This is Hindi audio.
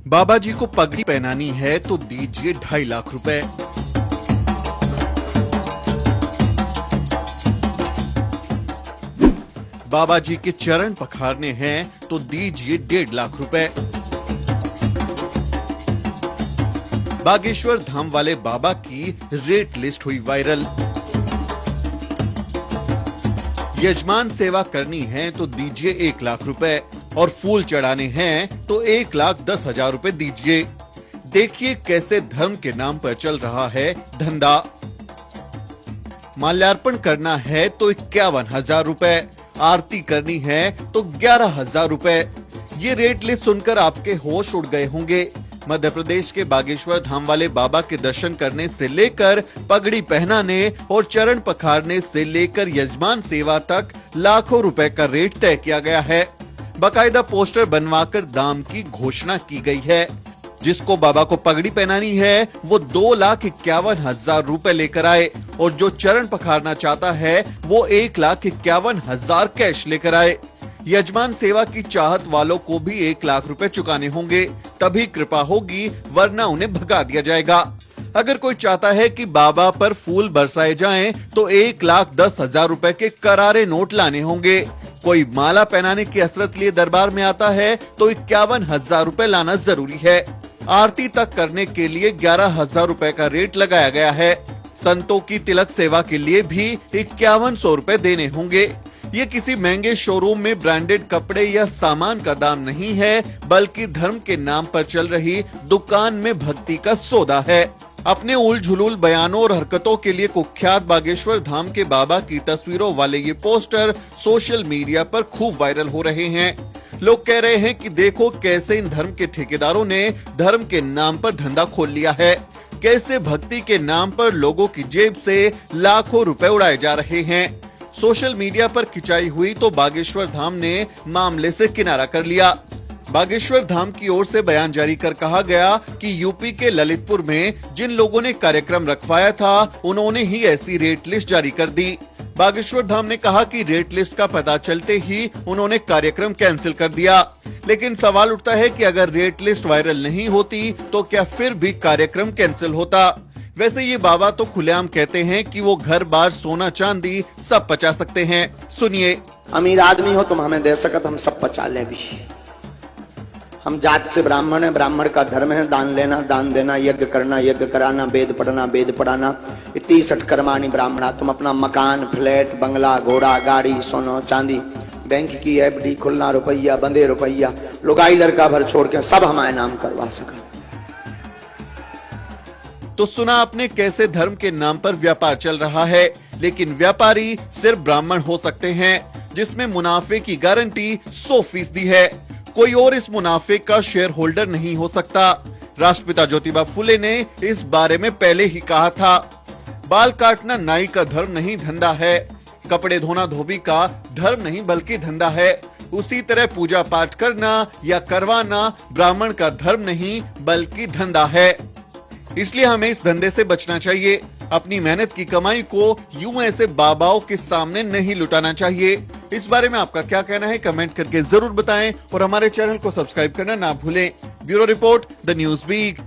बाबा जी को पगड़ी पहनानी है तो दीजिए 2.5 लाख रुपए। बाबा जी के चरण पखारने हैं तो दीजिए 1.5 लाख रुपए। बागेश्वर धाम वाले बाबा की रेट लिस्ट हुई वायरल। यजमान सेवा करनी है तो दीजिए 1 लाख रुपए और फूल चढ़ाने हैं तो 1,10,000 रुपए दीजिए। देखिए कैसे धर्म के नाम पर चल रहा है धंधा। माल्यार्पण करना है तो 51,000 रुपए, आरती करनी है तो 11,000 रुपए। ये रेट लिस्ट सुनकर आपके होश उड़ गए होंगे। मध्य प्रदेश के बागेश्वर धाम वाले बाबा के दर्शन करने से लेकर पगड़ी पहनाने और चरण पखारने से लेकर यजमान सेवा तक लाखों रुपए का रेट तय किया गया है। बाकायदा पोस्टर बनवाकर दाम की घोषणा की गई है। जिसको बाबा को पगड़ी पहनानी है वो 2,51,000 रुपए लेकर आए और जो चरण पखारना चाहता है वो 1,51,000 कैश लेकर आए। यजमान सेवा की चाहत वालों को भी 1 लाख रुपए चुकाने होंगे, तभी कृपा होगी, वरना उन्हें भगा दिया जाएगा। अगर कोई चाहता है कि बाबा पर फूल बरसाए जाएं, तो 1,10,000 रुपए के करारे नोट लाने होंगे। कोई माला पहनाने की हसरत लिए दरबार में आता है तो 51,000 रुपए लाना जरूरी है। आरती तक करने के लिए 11,000 रुपए का रेट लगाया गया है। संतों की तिलक सेवा के लिए भी 5,100 रुपए देने होंगे। ये किसी महंगे शोरूम में ब्रांडेड कपड़े या सामान का दाम नहीं है, बल्कि धर्म के नाम पर चल रही दुकान में भक्ति का सौदा है। अपने उल झुलूल बयानों और हरकतों के लिए कुख्यात बागेश्वर धाम के बाबा की तस्वीरों वाले ये पोस्टर सोशल मीडिया पर खूब वायरल हो रहे हैं। लोग कह रहे हैं कि देखो कैसे इन धर्म के ठेकेदारों ने धर्म के नाम पर धंधा खोल लिया है, कैसे भक्ति के नाम पर लोगों की जेब से लाखों रुपए उड़ाए जा रहे हैं। सोशल मीडिया पर खिंचाई हुई तो बागेश्वर धाम ने मामले से किनारा कर लिया। बागेश्वर धाम की ओर से बयान जारी कर कहा गया कि यूपी के ललितपुर में जिन लोगों ने कार्यक्रम रखवाया था उन्होंने ही ऐसी रेट लिस्ट जारी कर दी। बागेश्वर धाम ने कहा कि रेट लिस्ट का पता चलते ही उन्होंने कार्यक्रम कैंसिल कर दिया। लेकिन सवाल उठता है कि अगर रेट लिस्ट वायरल नहीं होती तो क्या फिर भी कार्यक्रम कैंसिल होता? वैसे ये बाबा तो खुलेआम कहते हैं कि वो घर बार सोना चांदी सब पचा सकते हैं। सुनिए। अमीर आदमी हो तुम हमें दे सकत, हम सब पचा ले भी। हम जात से ब्राह्मण है, ब्राह्मण का धर्म है दान लेना दान देना, यज्ञ करना यज्ञ कराना, वेद पढ़ना वेद पढ़ाना। इतनी सटकर्माणी ब्राह्मणा। तुम अपना मकान, फ्लैट, बंगला, घोड़ा, गाड़ी, सोना चांदी, बैंक की एफडी, खुलना रुपया, बंदे रुपया, लुगाई लड़का भर छोड़ के सब हमारे नाम करवा सका। तो सुना आपने कैसे धर्म के नाम पर व्यापार चल रहा है, लेकिन व्यापारी सिर्फ ब्राह्मण हो सकते हैं, जिसमें मुनाफे की गारंटी 100% है। कोई और इस मुनाफे का शेयर होल्डर नहीं हो सकता। राष्ट्रपिता ज्योतिबा फुले ने इस बारे में पहले ही कहा था। बाल काटना नाई का धर्म नहीं धंधा है, कपड़े धोना धोबी का धर्म नहीं बल्कि धंधा है। उसी तरह पूजा पाठ करना या करवाना ब्राह्मण का धर्म नहीं बल्कि धंधा है। इसलिए हमें इस धंधे से बचना चाहिए। अपनी मेहनत की कमाई को यूं ऐसे बाबाओं के सामने नहीं लुटाना चाहिए। इस बारे में आपका क्या कहना है कमेंट करके जरूर बताएं और हमारे चैनल को सब्सक्राइब करना ना भूलें। Bureau report, the News week.